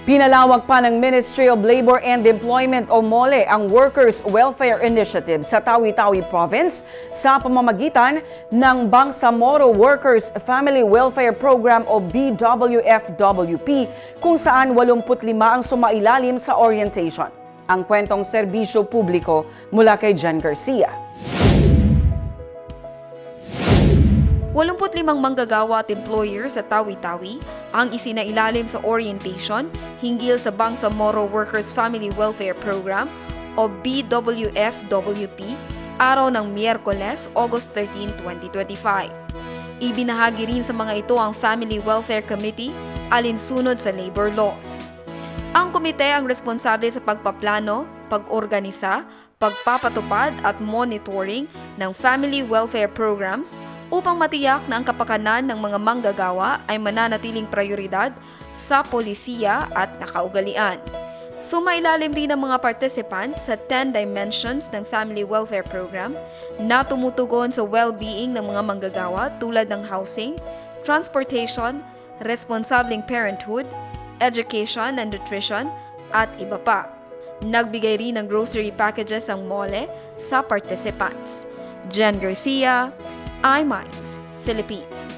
Pinalawag pa ng Ministry of Labor and Employment o MOLE ang Workers' Welfare Initiative sa Tawi-Tawi Province sa pamamagitan ng Bangsamoro Workers Family Welfare Program o BWFWP kung saan 85 ang sumailalim sa orientation. Ang kwentong serbisyo publiko mula kay Jen Garcia. 85 manggagawa at employer sa Tawi-Tawi ang isinailalim sa orientation hinggil sa Bangsamoro Workers Family Welfare Program o BWFWP araw ng Miyerkules, August 13, 2025. Ibinahagi rin sa mga ito ang Family Welfare Committee alinsunod sa labor laws. Ang komite ang responsable sa pagpaplano, pag-organisa, pagpapatupad at monitoring ng family welfare programs upang matiyak na ang kapakanan ng mga manggagawa ay mananatiling prioridad sa polisiya at nakaugalian. Sumailalim rin ang mga participants sa 10 dimensions ng Family Welfare Program na tumutugon sa well-being ng mga manggagawa tulad ng housing, transportation, responsibleng parenthood, education and nutrition, at iba pa. Nagbigay rin ng grocery packages ang MOLE sa participants. Jen Garcia, iMinds, Philippines.